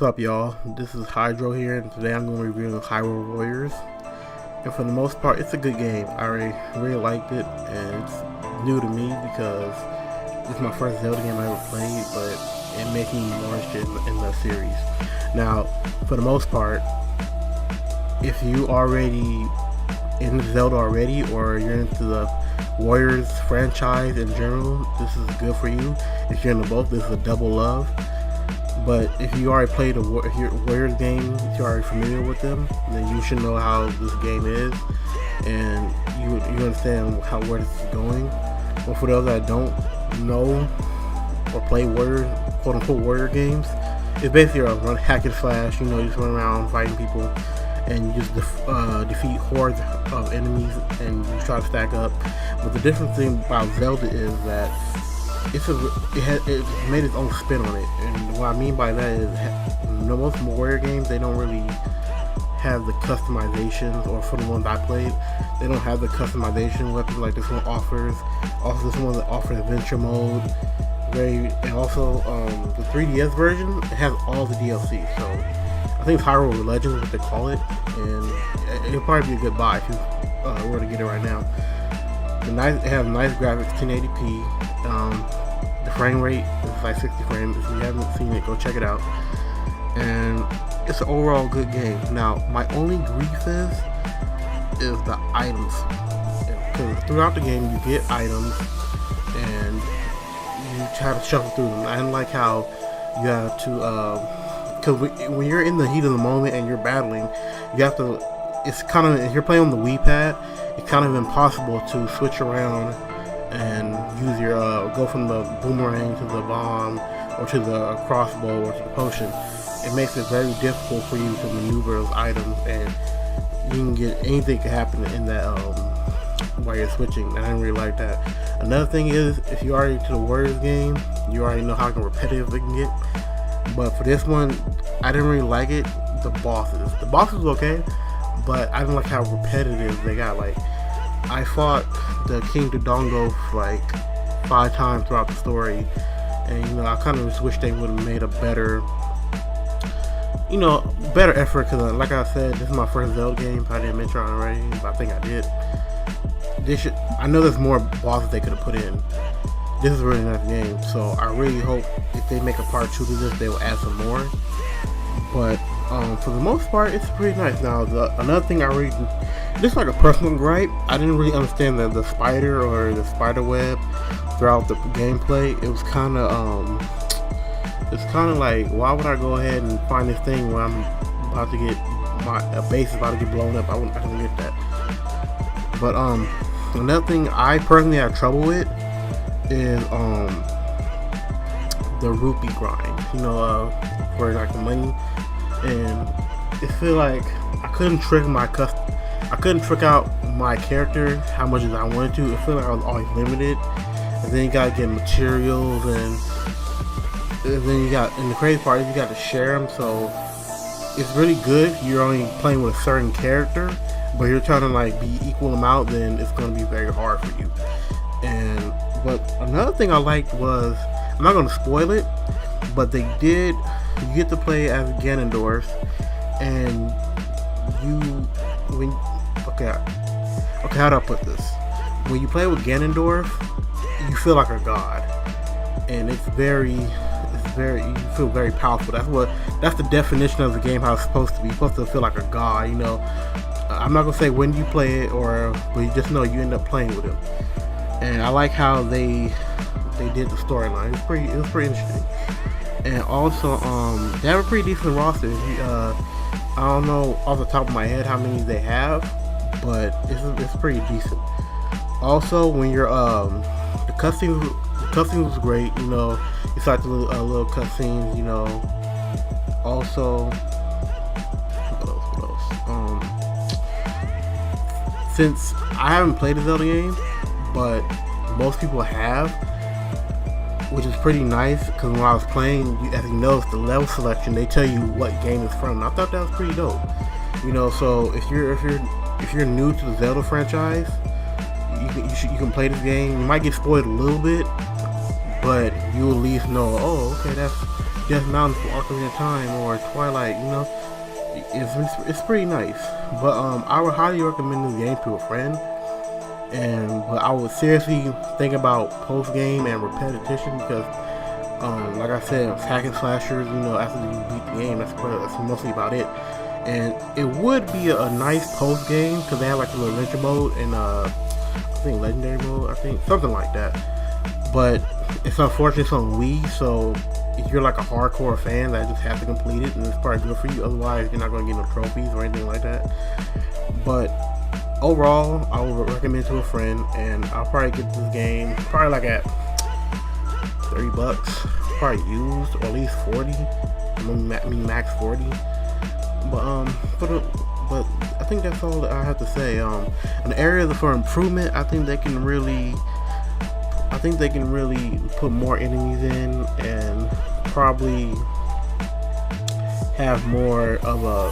What's up, y'all? This is Hydro here, and today I'm going to review Hyrule Warriors. And for the most part, it's a good game. I really liked it, and it's new to me because it's my first Zelda game I ever played, but it makes me more interested in the series. Now, for the most part, if you already into Zelda already, or you're into the Warriors franchise in general, this is good for you. If you're into both, this is a double love. But if you already played a Warriors game, if you're already familiar with them, then you should know how this game is, and you understand where this is going. But for those that don't know or play Warrior, quote unquote Warrior games, it's basically a run hack and slash. You just run around fighting people, and you just defeat hordes of enemies, and you try to stack up. But the different thing about Zelda is that it made its own spin on it, and what I mean by that is most Warrior games, they don't really have the customizations, or for the ones I played, they don't have the customization weapons like this one offers. Also, this one that offers adventure mode, and also the 3DS version, it has all the DLC. So I think it's Hyrule Legends, what they call it, and it'll probably be a good buy if you were to get it right now. It has nice graphics, 1080p. The frame rate is like 60 frames. If you haven't seen it, go check it out. And it's an overall good game. Now, my only grief is the items. Because throughout the game, you get items, and you try to shuffle through them. I didn't like how you have to, because when you're in the heat of the moment and you're battling, you have to. It's kind of, if you're playing on the Wii pad, it's kind of impossible to switch around and use your go from the boomerang to the bomb, or to the crossbow, or to the potion. It makes it very difficult for you to maneuver those items, and you can get anything can happen in that while you're switching. And I didn't really like that. Another thing is, if you're already to the Warriors game, you already know how repetitive it can get. But for this one, I didn't really like it. The bosses was okay, but I didn't like how repetitive they got. Like, I fought the King Dodongo like 5 times throughout the story, and I kind of just wish they would have made a better effort, because like I said, this is my first Zelda game. I didn't mention it already, but I think I did. I know there's more bosses they could have put in. This is a really nice game, so I really hope if they make a part 2 to this, they will add some more. But for the most part, it's pretty nice. Now, another thing this is like a personal gripe. I didn't really understand the spider or the spider web throughout the gameplay. It was kind of like, why would I go ahead and find this thing when I'm about to get my base is about to get blown up? I didn't get that. But another thing I personally have trouble with is the rupee grind. For like the money, and it feel like I couldn't trick out my character how much as I wanted to. It feel like I was always limited, and then you gotta get materials, and the crazy part is you got to share them. So it's really good if you're only playing with a certain character, but you're trying to like be equal amount, then it's going to be very hard for you. But another thing I liked was, I'm not going to spoil it, but you get to play as Ganondorf, and okay, how do I put this? When you play with Ganondorf, you feel like a god, and you feel very powerful. That's the definition of the game, how it's supposed to be. You're supposed to feel like a god. I'm not gonna say when you play it, but you just know you end up playing with him. And I like how they did the storyline. It was pretty interesting. And also, they have a pretty decent roster. I don't know off the top of my head how many they have, but it's pretty decent. Also, when you're the cutscenes was great. It's like the little cutscenes. Also, what else? Since I haven't played a Zelda game, but most people have, which is pretty nice, because when I was playing, as you notice, the level selection, they tell you what game it's from, and I thought that was pretty dope. So if you're new to the Zelda franchise, you can play this game. You might get spoiled a little bit, but you at least know, oh, okay, Death Mountain for Ocarina of Time or Twilight, you know, it's pretty nice. But I would highly recommend this game to a friend. But I would seriously think about post game and repetition because, like I said, hack and slashers. You know, after you beat the game, that's mostly about it. And it would be a nice post game because they have like a little adventure mode and I think legendary mode. I think something like that. But it's unfortunate it's on Wii, so if you're like a hardcore fan that just has to complete it, and it's probably good for you. Otherwise, you're not going to get no trophies or anything like that. But overall, I would recommend it to a friend, and I'll probably get this game probably like at $30, probably used, or at least 40. I mean max 40. But I think that's all that I have to say. In the areas for improvement, I think they can really put more enemies in and probably have more of a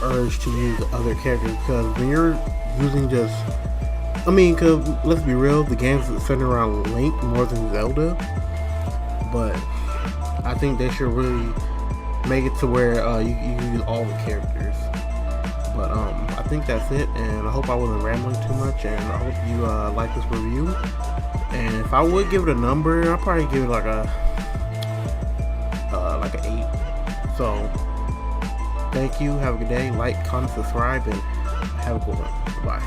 urge to use other characters, because when you're using because let's be real, the game's centered around Link more than Zelda, but I think they should really make it to where you use all the characters. But I think that's it, and I hope I wasn't rambling too much, and I hope you like this review. And if I would give it a number, I'd probably give it like an 8. So thank you, have a good day, like, comment, subscribe, and have a good one. Bye.